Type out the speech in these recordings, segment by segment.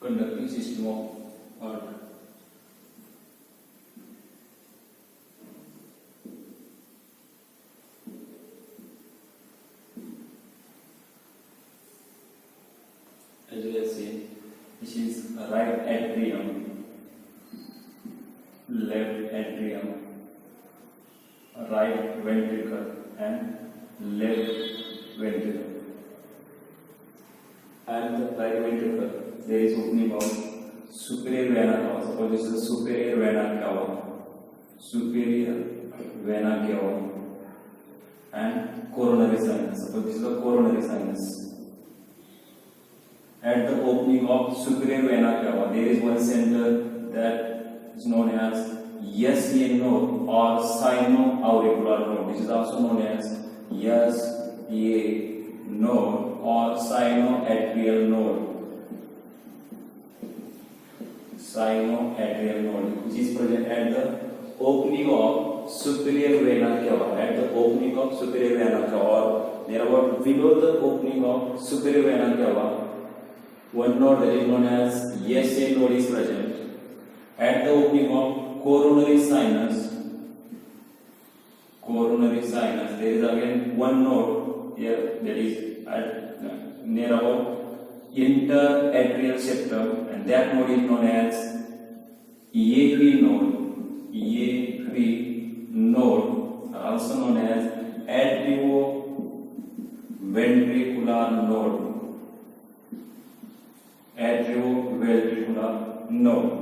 conducting system of heart. As we have seen, this is right atrium, left atrium, right ventricle and left ventricle. And the right ventricle, there is opening of superior vena cava. Suppose this is superior vena cava, superior vena cava, and coronary sinus. Suppose this is the coronary sinus. At the opening of superior vena cava, there is one center that is known as SA node or sino-auricular node. This is also known as SA node or sinoatrial node. Sinoatrial node, which is present at the opening of superior vena cava. At the opening of superior vena cava, or near about below the opening of superior vena cava, one node that is known as SA node is present. At the opening of coronary sinus, there is again one node here that is at near about interatrial septum, and that node is known as EAP node, also known as atrioventricular node. Atrioventricular node.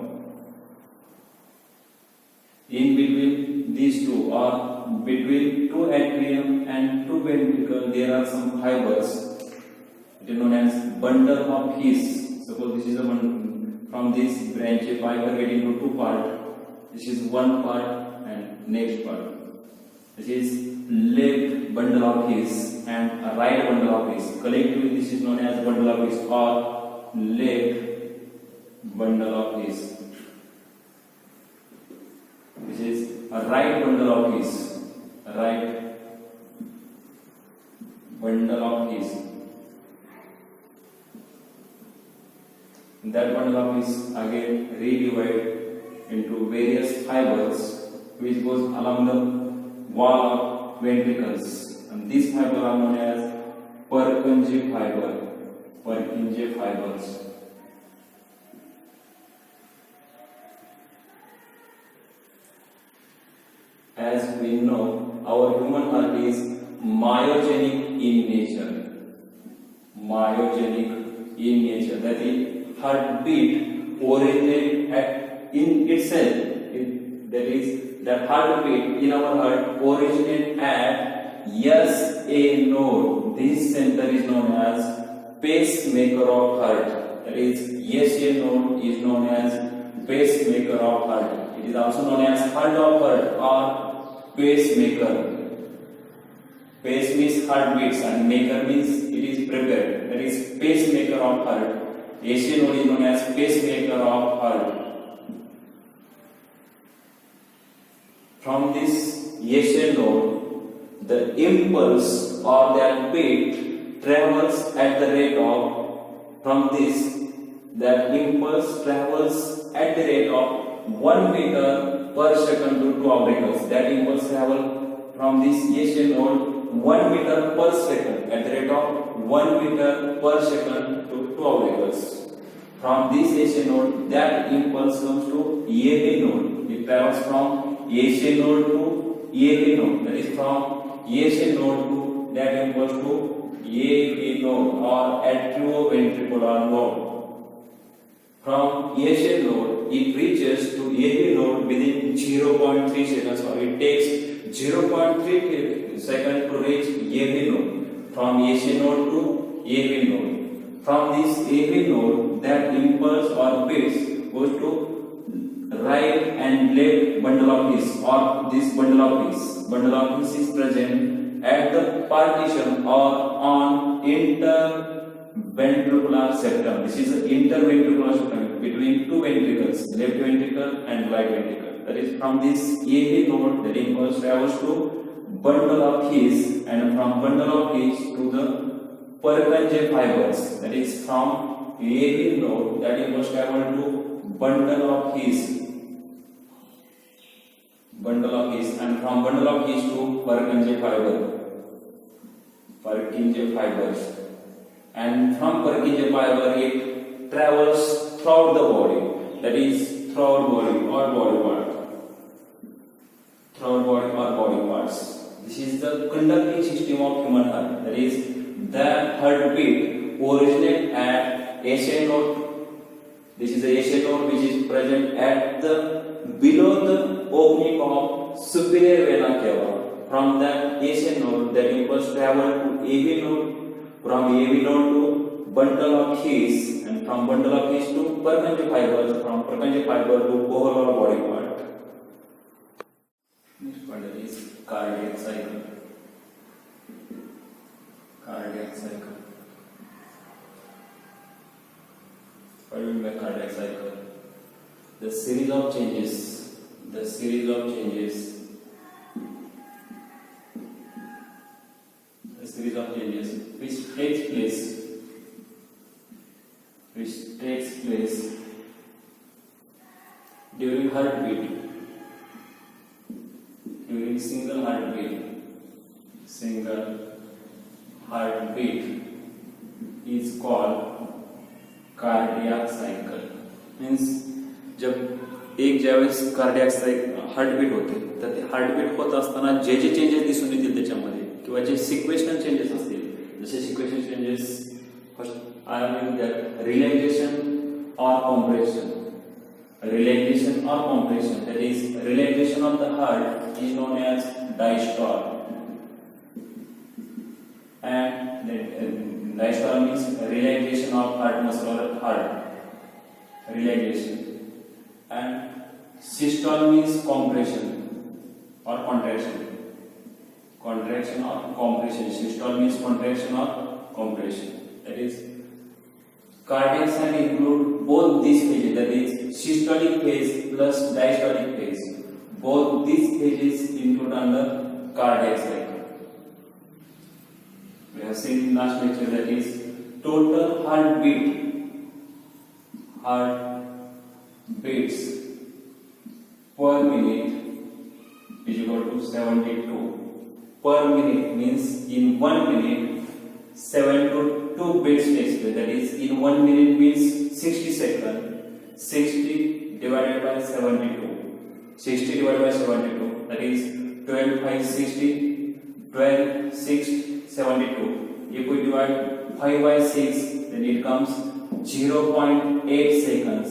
In between these two, or between two atrium and two ventricle, there are some fibers. It is known as bundle of His. Suppose this is a one from this branch, a fiber getting into two parts. This is one part and next part. This is left bundle of His and a right bundle of His. Collectively, this is known as bundle of His or left bundle of His. This is a right bundle of His. Right bundle of His. That bundle of His again redivided into various fibers which goes along the wall of ventricles, and these fibers are known as Purkinje fiber. Purkinje fibers. As we know, our human heart is myogenic in nature. Myogenic in nature. That is, heartbeat originated in itself. That heartbeat in our heart originates at SA node. This center is known as pacemaker of heart. That is, SA node is known as pacemaker of heart. It is also known as heart of heart or pacemaker. Pace means heartbeats and maker means it is prepared. That is pacemaker of heart. SA node is known as pacemaker of heart. From this SA node, the impulse or that beat travels at the rate of, from this, that impulse travels at the rate of 1 meter per second to 2 auricles. That impulse travel from this SA node 1 meter per second at the rate of 1 meter per second to 2 auricles. From this SA node, that impulse comes to EAP node. It travels from SA node to EAP node. That is, from SA node to that impulse to EAP node or atrioventricular node. From SA node, it reaches to EAP node within 0.3 seconds, or it takes 0.3 seconds to reach EAP node. From SA node to EAP node. From this EAP node, that impulse or beats goes to right and left bundle of His, or this bundle of His. Bundle of His is present at the partition or on interventricular septum. This is the interventricular septum between two ventricles, left ventricle and right ventricle. That is, from this EAP node, the impulse travels to bundle of His, and from bundle of His to the Purkinje fibers. That is, from AV node, that impulse travel to bundle of his, and from bundle of his to Purkinje fibers, and from Purkinje fiber it travels throughout the body, that is throughout body or body parts. This is the conducting system of human heart. That is, the heartbeat originates at SA node. This is the SA node which is present at the below the opening of superior vena cava. From that SA node, that impulse travel to AV node. From AV node to bundle of His, and from bundle of His to Purkinje fibers. From Purkinje fiber to whole or body part. Next part is cardiac cycle. What do you mean by cardiac cycle? The series of changes which takes place during heartbeat, during single heartbeat is called cardiac cycle. Means जब एक ज्यावेळेस cardiac heartbeat होते तर ते heartbeat होत असताना जे changes दिसून येतील त्याच्यामध्ये किंवा जे सिक्वेशनल चेंजेस असतील, जसे sequential changes first I am in that relaxation or compression. That is, relaxation of the heart is known as diastole, and diastole means relaxation of heart muscle or heart relaxation, and systole means compression or contraction. Systole means contraction or compression. That is, cardiac cycle include both these phases, that is systolic phase plus diastolic phase. Both these phases include under cardiac cycle. We have seen in last lecture, that is total heartbeats per minute is equal to 72. Per minute means in 1 minute 72 beats takes place. That is, in 1 minute means 60 seconds. 60 divided by 72. 60 divided by 72. That is 12 5 60. 12 6 72. If we divide 5 by 6, then it comes 0.8 seconds.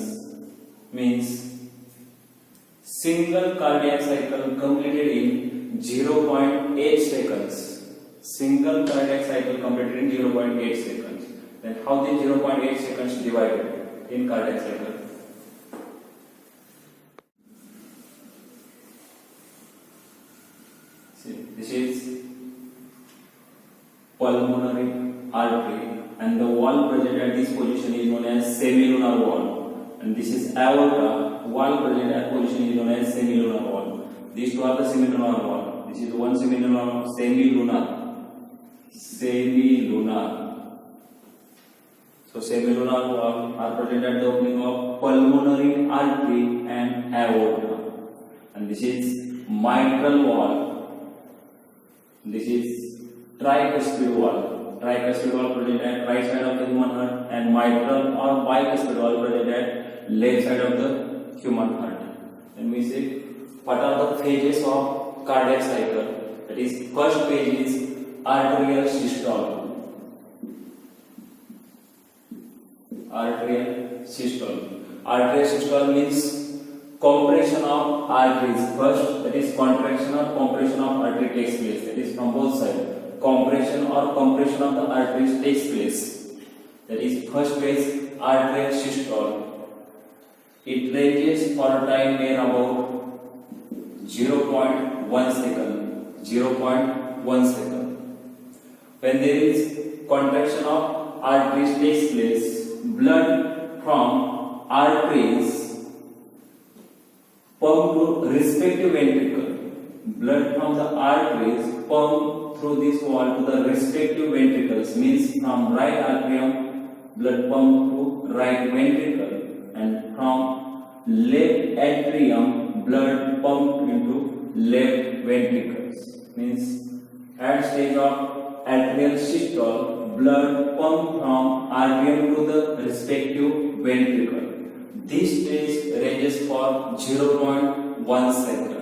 Means single cardiac cycle completed in 0.8 seconds. Single cardiac cycle completed in 0.8 seconds. Then how the 0.8 seconds divided in cardiac cycle? See, this is pulmonary artery, and the wall present at this position is known as semilunar wall. And this is aorta. Wall present at position is known as semilunar wall. These two are the semilunar wall. This is one semilunar. So semilunar wall are present at the opening of pulmonary artery and aorta. And this is mitral wall. This is tricuspid wall. Tricuspid wall present at right side of the human heart, and mitral or bicuspid wall present at left side of the human heart. Then we see what are the phases of cardiac cycle. That is, first phase is arterial systole. Arterial systole means compression of arteries. First, that is contraction or compression of artery takes place. That is from both sides. Compression or compression of the arteries takes place. That is first phase, arterial systole. It ranges for a time near about 0.1 second. 0.1 second. When there is contraction of arteries takes place, blood from arteries pump to respective ventricle. Blood from the arteries pump through this wall to the respective ventricles. Means from right atrium, blood pump to right ventricle, and from left atrium blood pumped into left ventricles. Means at stage of atrial systole, blood pumped from atrium to the respective ventricle. This stage ranges for 0.1 second.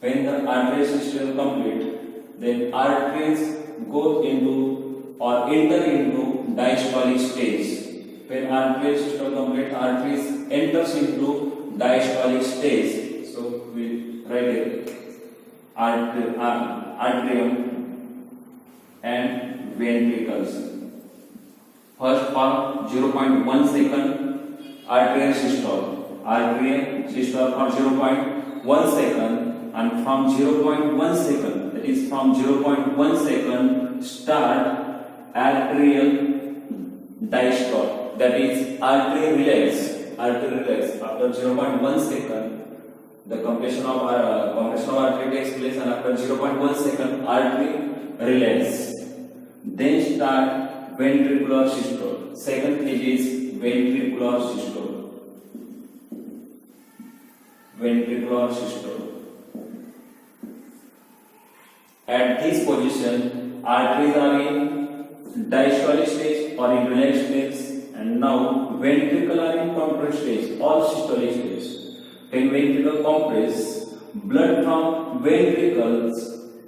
When the arterial systole complete, then arteries go into or enter into diastolic stage. When arterial systole complete, arteries enters into diastolic stage. So we write here atrium and ventricles. First for 0.1 second arterial systole for 0.1 second, and from 0.1 second, that is from 0.1 second start atrial diastole, that is artery relax. After 0.1 second the compression of artery takes place, and after 0.1 second artery relax. Then start ventricular systole. Second stage is ventricular systole. At this position, arteries are in diastolic stage or in relax stage, and now ventricle are in compressed stage or systolic stage. When ventricle compress, blood from ventricles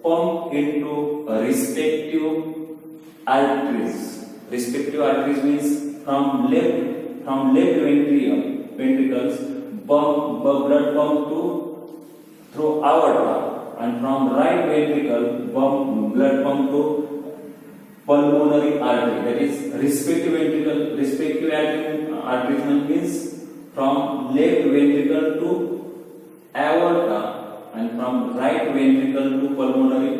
pump into respective arteries. Respective arteries means from left ventricles blood pump through aorta, and from right ventricle blood pump to pulmonary artery. That is respective arteries means from left ventricle to aorta, and from right ventricle to pulmonary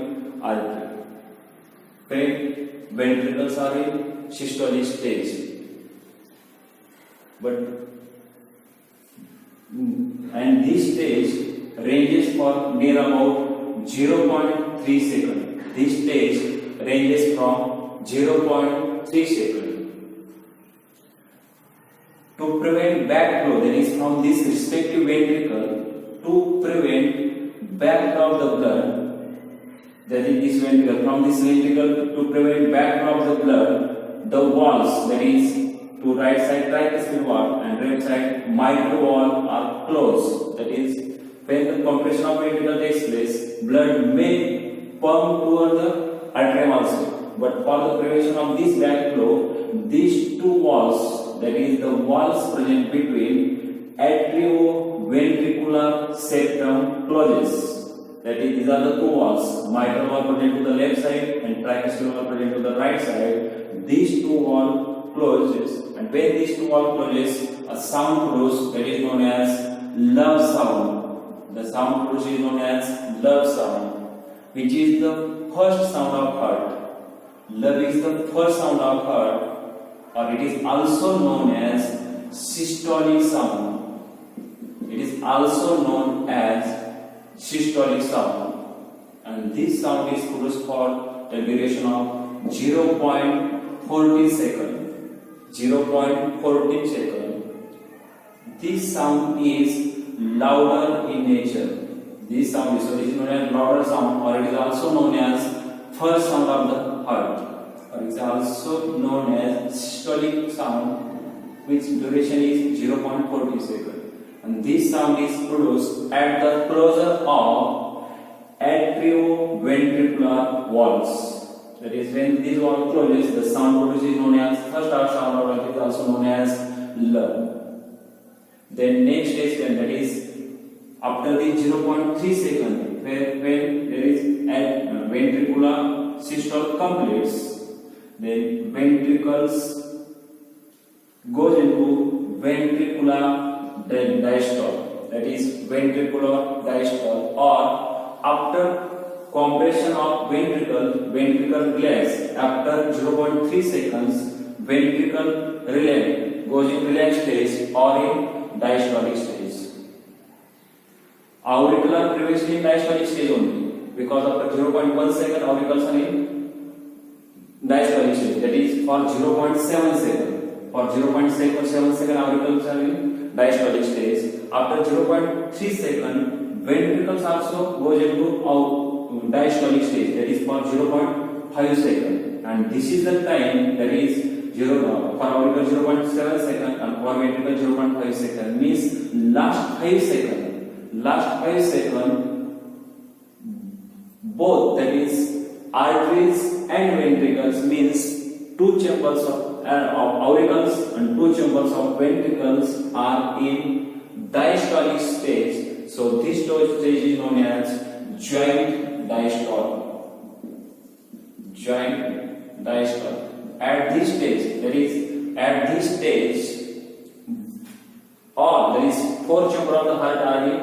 artery. When ventricles are in systolic stage, and this stage ranges for near about 0.3 second. This stage ranges from 0.3 second. To prevent backflow, that is from this respective ventricle, to prevent backflow of the blood, that is this ventricle, from this ventricle to prevent backflow of the blood, the walls, that is to right side tricuspid wall and left side mitral wall are closed. That is, when the compression of ventricle takes place, blood may pump toward the atrium also. But for the prevention of this backflow, these two walls, that is the walls present between atrioventricular septum closes. That is, these are the two walls. Mitral wall present to the left side and tricuspid wall present to the right side. These two walls closes, and when these two walls closes, a sound produces, that is known as love sound. The sound produced is known as love sound, which is the first sound of heart. Love is the first sound of heart, or it is also known as systolic sound. It is also known as systolic sound, and this sound is produced for the duration of 0.40 second. 0.14 second. This sound is louder in nature. This sound is known as louder sound, or it is also known as first sound of the heart, or it is also known as systolic sound, which duration is 0.40 second. And this sound is produced at the closure of atrioventricular walls. That is, when this wall closes, the sound produced is known as first sound, or it is also known as love. Then next stage, that is after the 0.3 second, when there is ventricular systole completes, then ventricles goes into ventricular diastole. That is ventricular diastole, or after compression of ventricle relax. After 0.3 seconds, ventricle relax goes in relax stage or in diastolic stage. Auricular previously in diastolic stage only, because after 0.1 second auricles are in diastolic stage. That is for 0.7 second. For 0.7 second auricles are in diastolic stage. After 0.3 second, ventricles also goes into diastolic stage, that is for 0.5 second. And this is the time that is 0 for auricle 0.7 second and for ventricle 0.5 second. Means last 5 second both, that is arteries and ventricles, means two chambers of auricles and two chambers of ventricles are in diastolic stage. So this stage is known as joint diastole. At this stage, all there is four chambers of the heart are in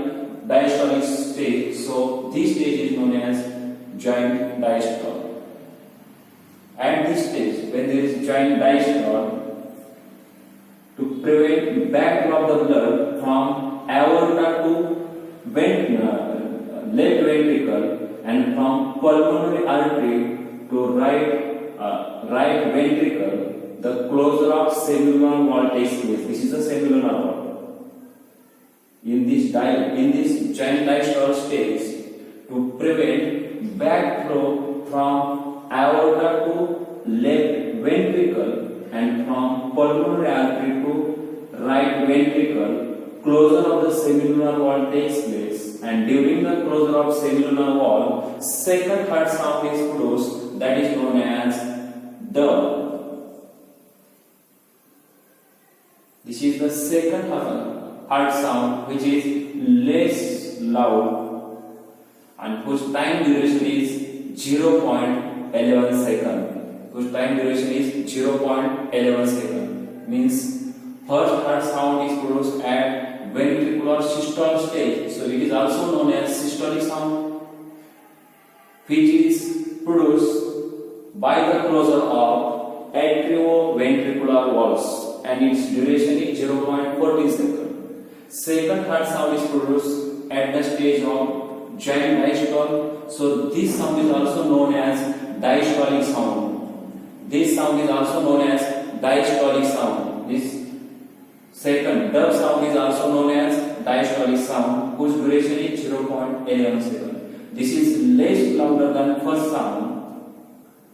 diastolic stage. So this stage is known as joint diastole. At this stage, when there is joint diastole, to prevent backflow of the blood from aorta to left ventricle and from pulmonary artery to right ventricle, the closure of cellular wall takes place. This is the cellular wall. In this joint diastole stage, to prevent backflow from aorta to left ventricle and from pulmonary artery to right ventricle, closure of the cellular wall takes place. And during the closure of cellular wall, second heart sound is produced, that is known as the. This is the second heart sound, which is less loud and whose time duration is 0.11 second. Means first heart sound is produced at ventricular systole stage. So it is also known as systolic sound, which is produced by the closure of atrioventricular walls, and its duration is 0.14 seconds. Second heart sound is produced at the stage of joint diastole. So this sound is also known as diastolic sound. This second dub sound is also known as diastolic sound, whose duration is 0.11 seconds. This is less louder than first sound,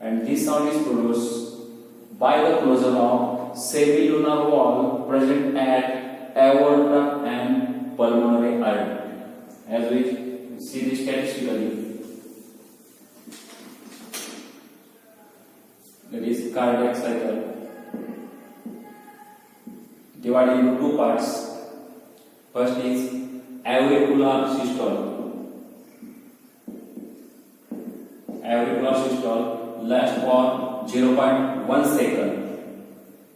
and this sound is produced by the closure of semilunar wall present at aorta and pulmonary artery. As we see this statistically, that is cardiac cycle divided into two parts. First is auricular systole. Lasts for 0.1 second.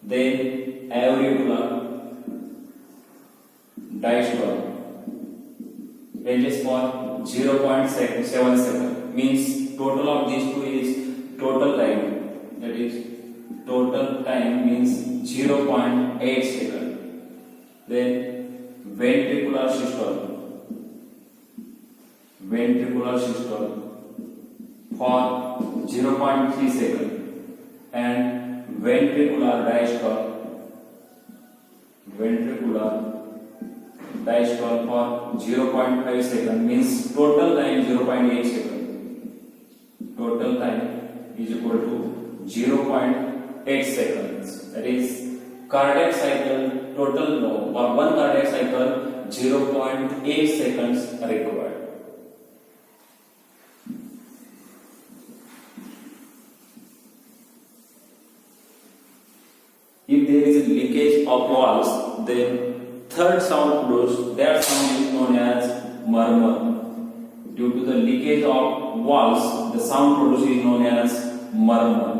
Then auricular diastole ranges for 0.7 second. Means total of these two is total time. That is total time means 0.8 second. Then ventricular systole for 0.3 second, and ventricular diastole for 0.5 second. Means total time 0.8 second. Total time is equal to 0.8 seconds. That is cardiac cycle total for one cardiac cycle 0.8 seconds required. If there is a leakage of valves, then third sound produced, that sound is known as murmur. Due to the leakage of valves, the sound produced is known as murmur.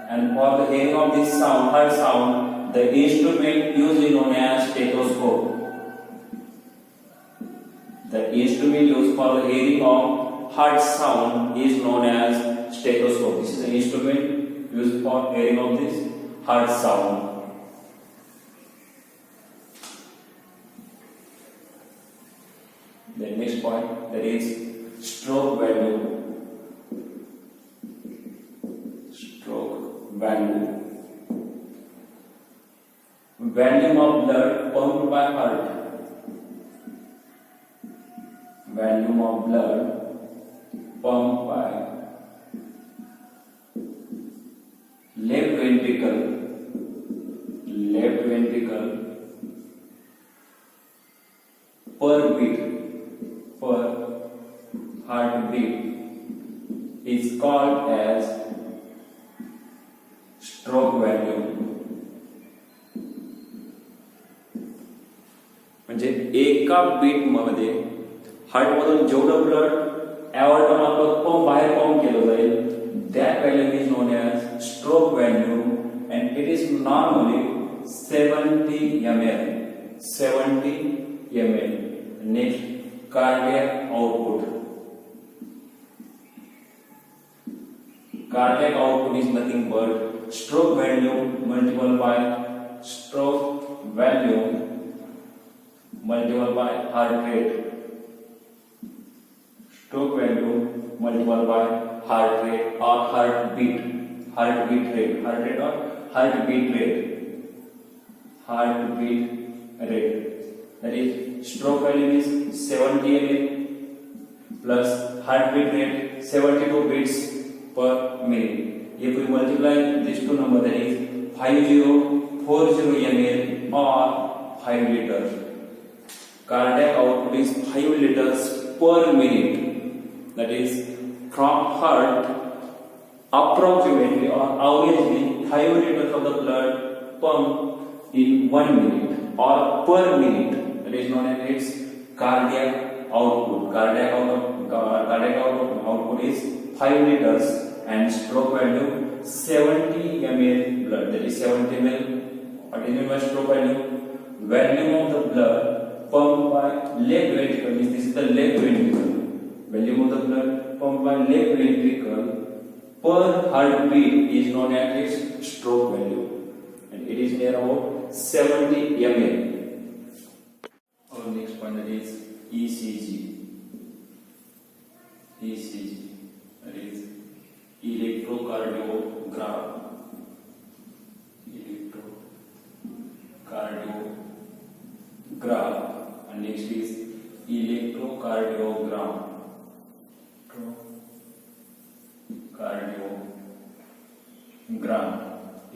And for the hearing of this sound, heart sound, the instrument used is known as stethoscope. The instrument used for the hearing of heart sound is known as stethoscope. This is the instrument used for hearing of this heart sound. The next point, that is stroke value. volume of blood pumped by heart, volume of blood pumped by left ventricle per heartbeat is called as stroke volume. म्हणजे एका beat मध्ये heart मधून जेवढं blood एवॉर्टा मार्फत बाहेर pump केलं जाईल, that value is known as stroke value and it is normally 70 ml. Next, cardiac output. Cardiac output is nothing but stroke value multiplied by heart rate. Stroke value multiplied by heart rate or heartbeat rate. That is, stroke value is 70 ml plus heartbeat rate 72 beats per minute. If we multiply these two numbers, that is 5040 ml or 5 liters. Cardiac output is 5 liters per minute. That is, from heart, approximately or averagely 5 liters of the blood pumped in 1 minute or per minute. That is known as its cardiac output. Cardiac output is 5 liters and stroke value 70 ml blood. That is 70 ml. What is meant by stroke value? Volume of the blood pumped by left ventricle, means this is the left ventricle. Volume of the blood pumped by left ventricle per heartbeat is known as its stroke value, and it is near about 70 ml. Our next point, that is ECG. That is electrocardiogram. And next is electrocardiogram.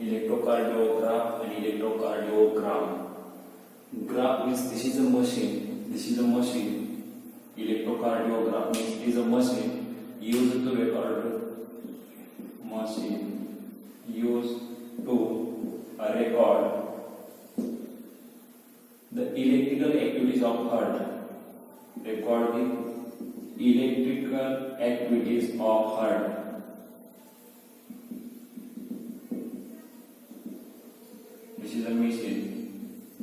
Electrocardiograph and electrocardiogram. Graph means this is a machine. Electrocardiograph means it is a machine used to record the electrical activities of heart. Record the electrical activities of heart. This is a machine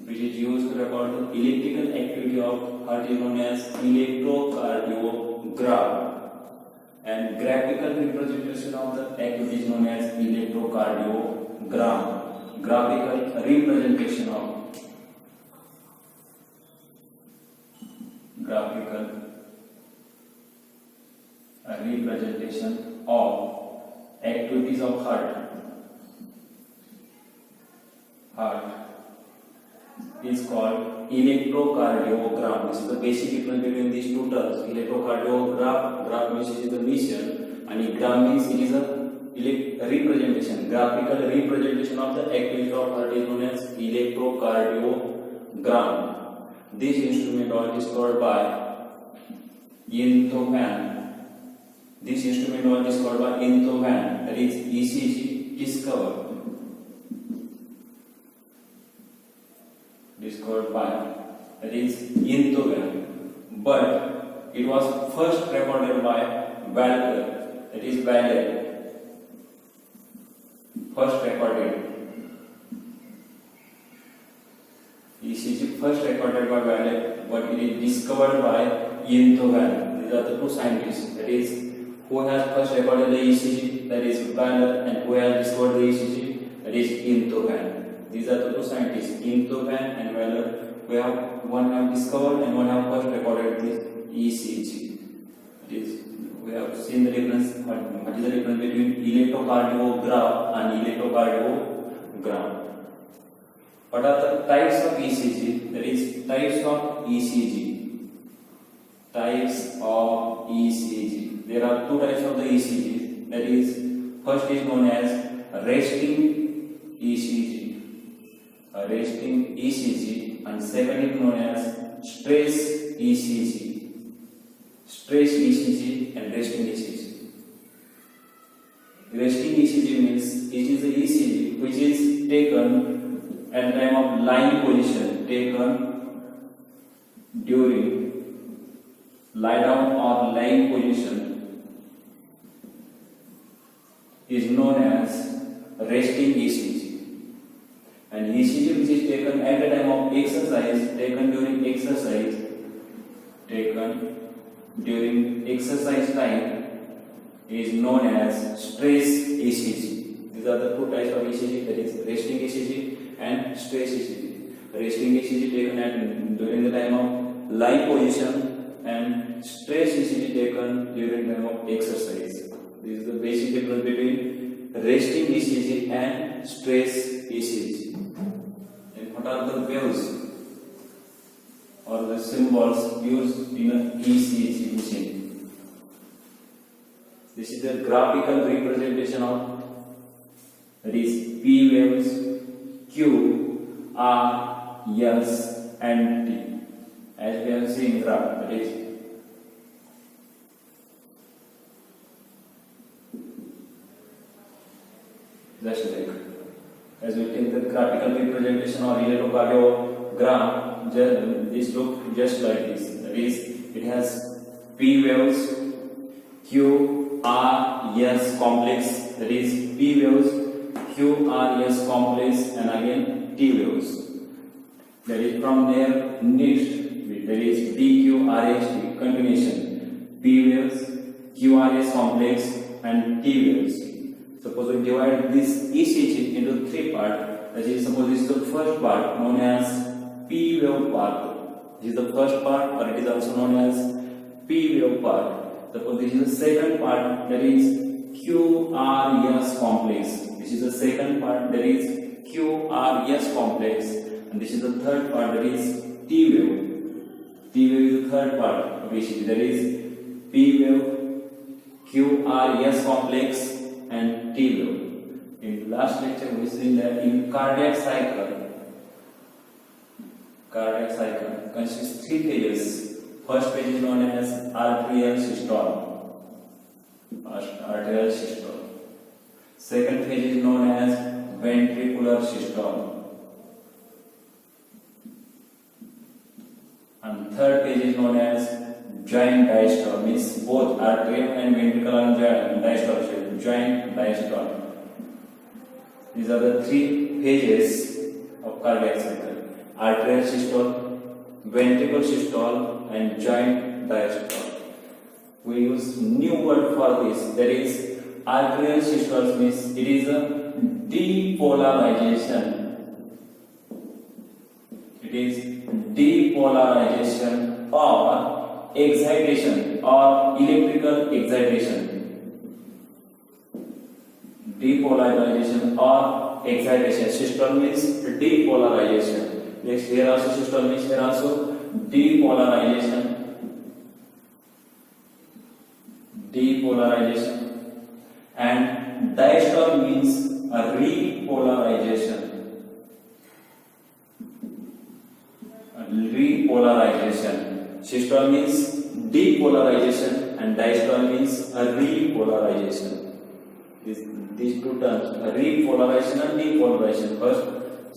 which is used to record the electrical activity of heart, is known as electrocardiograph, and graphical representation of the activity is known as electrocardiogram. Graphical representation of activities of heart is called electrocardiogram. This is the basic difference between these two terms. Electrocardiograph means it is the mission, and gram means it is a representation, graphical representation of the activity of heart is known as electrocardiogram. This instrument was discovered by Einthoven. That is ECG discovered by, that is Einthoven, but it was first recorded by Walker. That is Walker. First recorded ECG first recorded by Walker, but it is discovered by Einthoven. These are the two scientists. That is, who has first recorded the ECG, that is Walker, and who has discovered the ECG, that is Einthoven. These are the two scientists, Einthoven and Walker, one have discovered and one have first recorded this ECG. That is, we have seen the difference. What is the difference between electrocardiograph and electrocardiogram? What are the types of ECG? There is types of ECG. Types of ECG. There are two types of the ECG. That is, first is known as resting ECG. A resting ECG, and second is known as stress ECG. Stress ECG and resting ECG. Resting ECG means it is the ECG which is taken at the time of lying position, taken during lie down or lying position, is known as resting ECG. And ECG which is taken at the time of exercise, taken during exercise time, is known as stress ECG. These are the two types of ECG, that is resting ECG and stress ECG. Resting ECG taken at during the time of lying position, and stress ECG taken during the time of exercise. This is the basic difference between resting ECG and stress ECG. And what are the waves or the symbols used in an ECG machine? This is the graphical representation of, that is, P waves, Q, R, S and T. As we have seen graph, that is just like, as we take the graphical representation or electrocardiogram, this look just like this. That is, it has P waves, Q, R, S complex, that is P waves, Q, R, S complex, and again T waves. That is from their next, that is P, Q, R, S, T continuation. P waves, Q, R, S complex, and T waves. Suppose we divide this ECG into three parts. That is, suppose this is the first part known as P wave part. This is the first part, or it is also known as P wave part. Suppose this is the second part, that is QRS complex. This is the second part, that is QRS complex, and this is the third part, that is T wave. T wave is the third part of ECG, that is P wave, QRS complex, and T wave. In last lecture we seen that in cardiac cycle consists three phases. First phase is known as arterial systole. Second phase is known as ventricular systole. And third phase is known as joint diastole, means both arterial and ventricular and diastole, joint diastole. These are the three phases of cardiac cycle: arterial systole, ventricular systole, and joint diastole. We use new word for this, that is arterial systole means it is a depolarization. It is depolarization or excitation or electrical excitation. Depolarization or excitation. Systole means depolarization. Next, here also systole means here also depolarization. And diastole means a repolarization. Systole means depolarization and diastole means a repolarization. These two terms, repolarization and depolarization. First,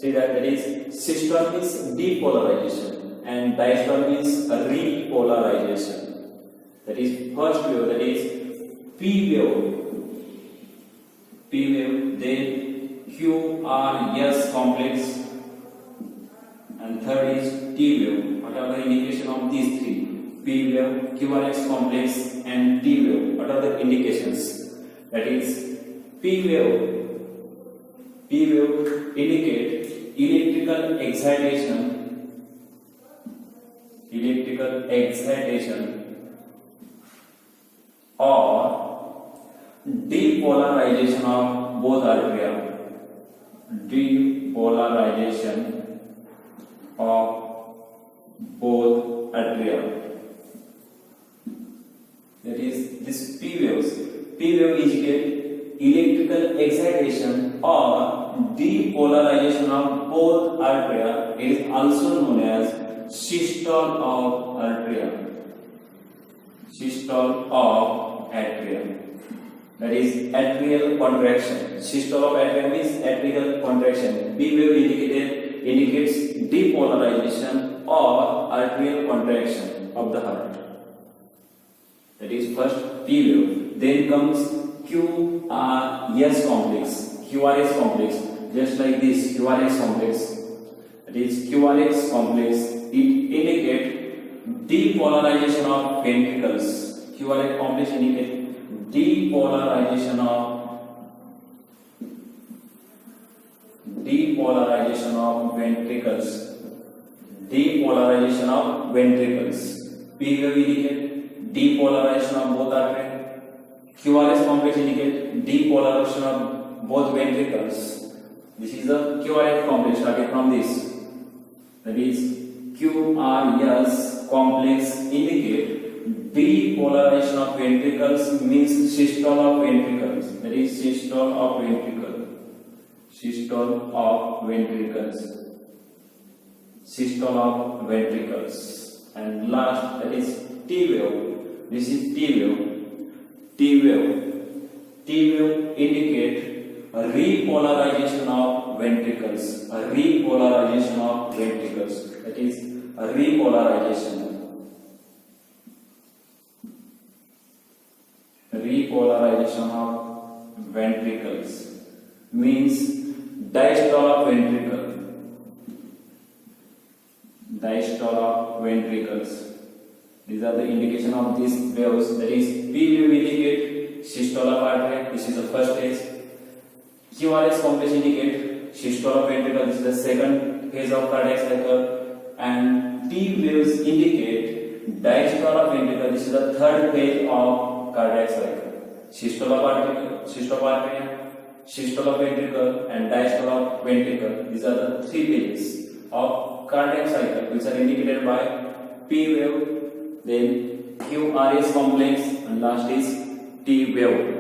see that is systole means depolarization and diastole means a repolarization. That is first wave, that is P wave, then QRS complex, and third is T wave. What are the indication of these three? P wave, QRS complex, and T wave. What are the indications? That is P wave indicate electrical excitation or depolarization of both arteria. Depolarization of both atria. That is, this P waves. P wave indicate electrical excitation or depolarization of both atria. It is also known as systole of atria. Systole of atria. That is atrial contraction. Systole of atria means atrial contraction. P wave indicates depolarization or atrial contraction of the heart. That is first P wave. Then comes QRS complex. QRS complex. Just like this QRS complex. That is QRS complex. It indicates depolarization of ventricles. QRS complex indicates depolarization of ventricles. Depolarization of ventricles. P wave indicate depolarization of both arteries. QRS complex indicate depolarization of both ventricles. This is the QRS complex started from this. That is QRS complex indicate depolarization of ventricles means systole of ventricles. That is systole of ventricle. Systole of ventricles. Systole of ventricles. And last, that is T wave. This is T wave. T wave. T wave indicate a repolarization of ventricles. A repolarization of ventricles. That is a repolarization. Repolarization of ventricles means diastole of ventricle. Diastole of ventricles. These are the indication of these waves. That is P wave indicate systole of artery. This is the first phase. QRS complex indicate systole of ventricle. This is the second phase of cardiac cycle. And T waves indicate diastole of ventricle. This is the third phase of cardiac cycle. Systole of artery, systole of ventricle, and diastole of ventricle. These are the three phases of cardiac cycle, which are indicated by P wave, then QRS complex, and last is T wave.